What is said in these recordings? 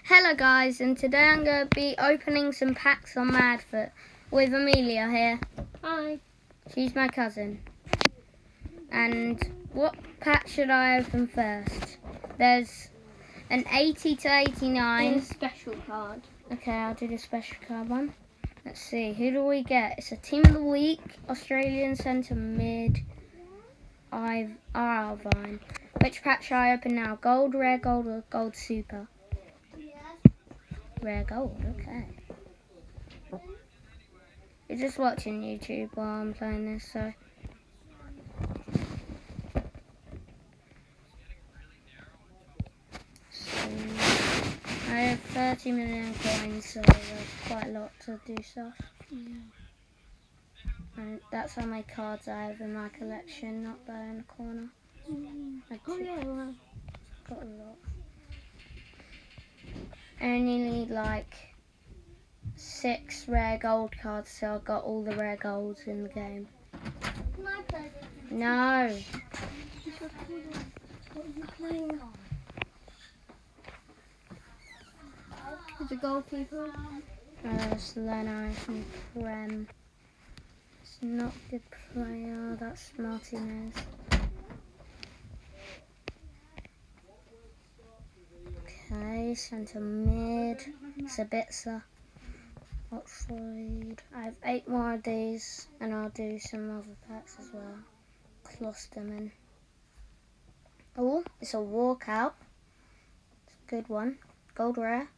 Hello guys, and today I'm going to be opening some packs on Madfoot with Amelia here. Hi. She's my cousin. And what pack should I open first? There's an 80 to 89. There's a special card. Okay, I'll do the special card one. Let's see, who do we get? It's a Team of the Week, Australian Centre Mid, Irvine. Which pack should I open now? Gold, Rare Gold, or Gold Super? Rare Gold, okay. You're just watching YouTube while I'm playing this, so. I have 30 million coins, so there's quite a lot to do stuff. Yeah. And that's how many cards I have in my collection, up there in the corner. Oh yeah, well. Got a lot. I only need like 6 rare gold cards, so I've got all the rare golds in the game. Can I play this? No. What are you playing? Is the goalkeeper? There's Leno from Prem. It's not a good player, that's Martinez. Okay, centre mid, Sabitzer, Oxford. I have 8 more of these, and I'll do some other packs as well. Klosterman. Oh, it's a walkout. It's a good one. Gold rare.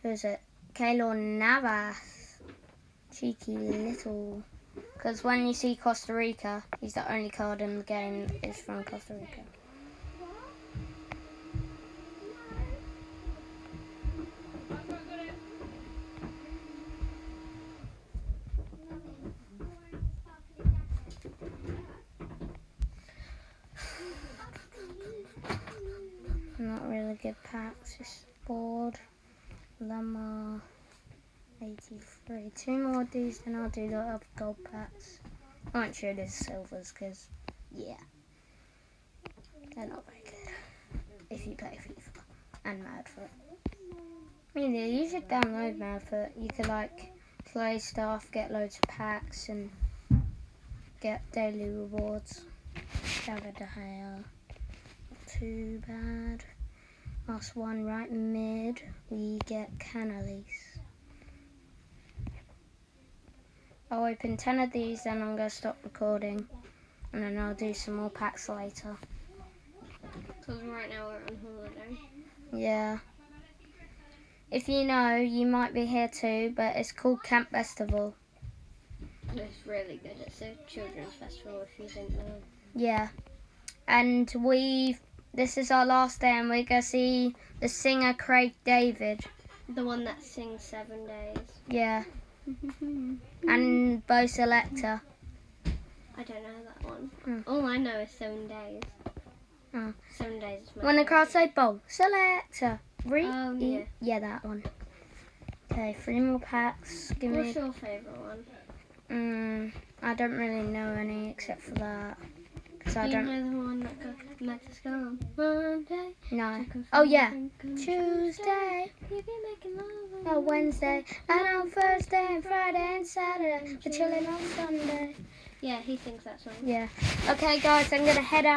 Who's it? Keylor Navas. Cheeky little. Because when you see Costa Rica, he's the only card in the game that is from Costa Rica. Not really good packs, just bored. Lamar, 83. 2 more of these, then I'll do the other gold packs. I won't show these silvers because, yeah, they're not very good if you play FIFA and Madfoot. I mean, you should download Madfoot. You could like play stuff, get loads of packs, and get daily rewards. David De Gea. Too bad. Last one, right mid, we get Canales. I'll open 10 of these, then I'm going to stop recording, and then I'll do some more packs later. Because right now we're on holiday. Yeah. If you know, you might be here too, but it's called Camp Festival. It's really good. It's a children's festival if you didn't know. Yeah. And this is our last day, and we're going to see the singer Craig David. The one that sings 7 days. Yeah. And Bo Selector. I don't know that one. Hmm. All I know is 7 days. Oh. 7 days is my When the favourite. crowd say Bo Selector. Oh, yeah. Yeah, that one. Okay, 3 more packs. Give What's me. your favourite one? I don't really know any except for that. Cause I You don't. know the one that makes us go on Monday? No. Oh yeah. Tuesday, You be making love on or Wednesday, and on Thursday and Friday and Saturday, we're chilling on Sunday. Yeah, he sings that song. Yeah. Okay, guys, I'm gonna head out.